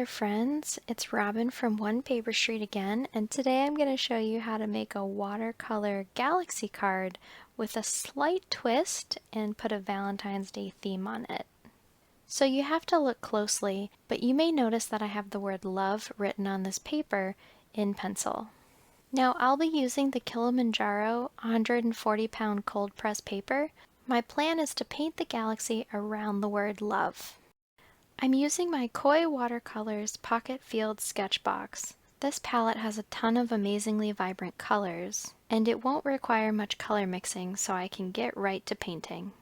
friends, it's Robin from One Paper Street again, and today I'm going to show you how to make a watercolor galaxy card with a slight twist and put a Valentine's Day theme on it. So you have to look closely, but you may notice that I have the word love written on this paper in pencil. Now I'll be using the Kilimanjaro 140-pound cold press paper. My plan is to paint the galaxy around the word love. I'm using my Koi Watercolors Pocket Field sketch box. This palette has a ton of amazingly vibrant colors, and it won't require much color mixing, so I can get right to painting.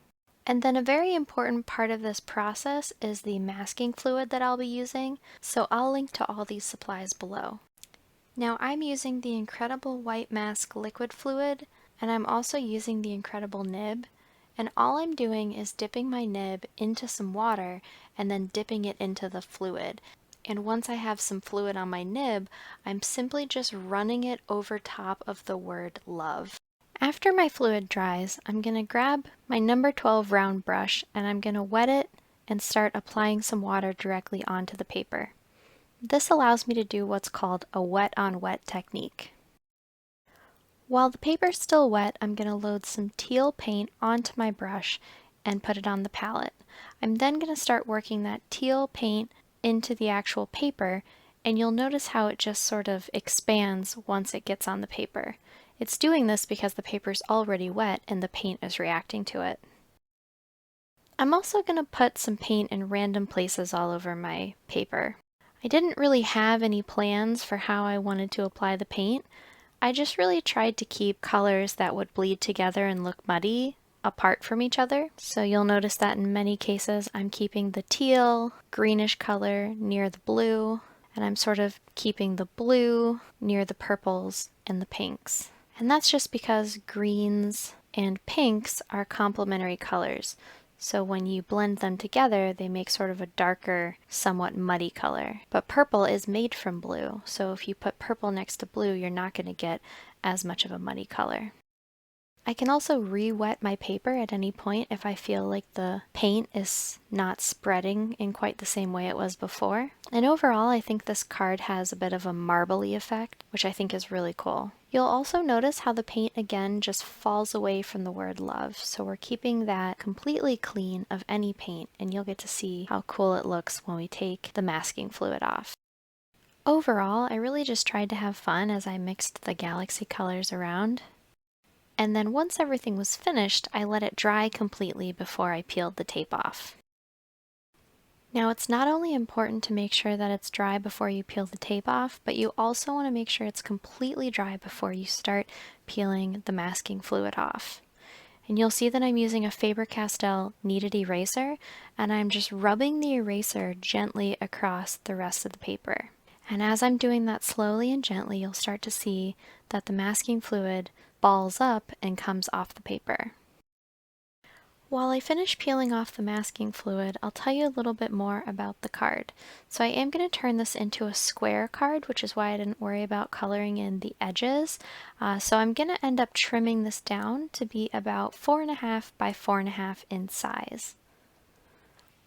And then a very important part of this process is the masking fluid that I'll be using, so I'll link to all these supplies below. Now I'm using the Incredible White Mask liquid fluid, and I'm also using the Incredible nib. And all I'm doing is dipping my nib into some water and then dipping it into the fluid. And once I have some fluid on my nib, I'm simply just running it over top of the word love. After my fluid dries, I'm going to grab my number 12 round brush and I'm going to wet it and start applying some water directly onto the paper. This allows me to do what's called a wet on wet technique. While the paper's still wet, I'm going to load some teal paint onto my brush and put it on the palette. I'm then going to start working that teal paint into the actual paper, and you'll notice how it just sort of expands once it gets on the paper. It's doing this because the paper's already wet and the paint is reacting to it. I'm also going to put some paint in random places all over my paper. I didn't really have any plans for how I wanted to apply the paint. I just really tried to keep colors that would bleed together and look muddy apart from each other. So you'll notice that in many cases I'm keeping the teal, greenish color near the blue, and I'm sort of keeping the blue near the purples and the pinks. And that's just because greens and pinks are complementary colors. So when you blend them together, they make sort of a darker, somewhat muddy color. But purple is made from blue, so if you put purple next to blue, you're not going to get as much of a muddy color. I can also re-wet my paper at any point if I feel like the paint is not spreading in quite the same way it was before. And overall, I think this card has a bit of a marbly effect, which I think is really cool. You'll also notice how the paint again just falls away from the word love, so we're keeping that completely clean of any paint, and you'll get to see how cool it looks when we take the masking fluid off. Overall, I really just tried to have fun as I mixed the galaxy colors around. And then once everything was finished, I let it dry completely before I peeled the tape off. Now it's not only important to make sure that it's dry before you peel the tape off, but you also want to make sure it's completely dry before you start peeling the masking fluid off. And you'll see that I'm using a Faber-Castell Kneaded eraser, and I'm just rubbing the eraser gently across the rest of the paper. And as I'm doing that slowly and gently, you'll start to see that the masking fluid balls up and comes off the paper. While I finish peeling off the masking fluid, I'll tell you a little bit more about the card. So I am going to turn this into a square card, which is why I didn't worry about coloring in the edges. So I'm going to end up trimming this down to be about 4.5 by 4.5 in size.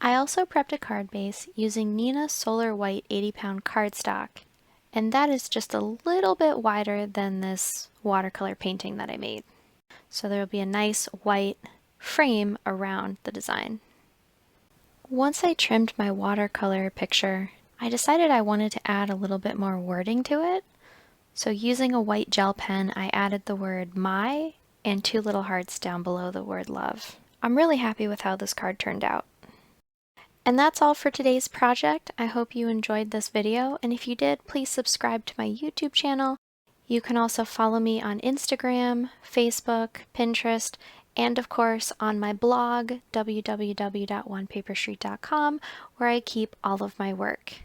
I also prepped a card base using Neenah Solar White 80-pound cardstock, and that is just a little bit wider than this watercolor painting that I made. So there will be a nice white frame around the design. Once I trimmed my watercolor picture, I decided I wanted to add a little bit more wording to it. So using a white gel pen, I added the word my and 2 little hearts down below the word love. I'm really happy with how this card turned out. And that's all for today's project. I hope you enjoyed this video, and if you did, please subscribe to my YouTube channel. You can also follow me on Instagram, Facebook, Pinterest, and of course on my blog, www.onepaperstreet.com, where I keep all of my work.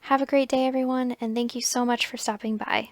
Have a great day, everyone, and thank you so much for stopping by.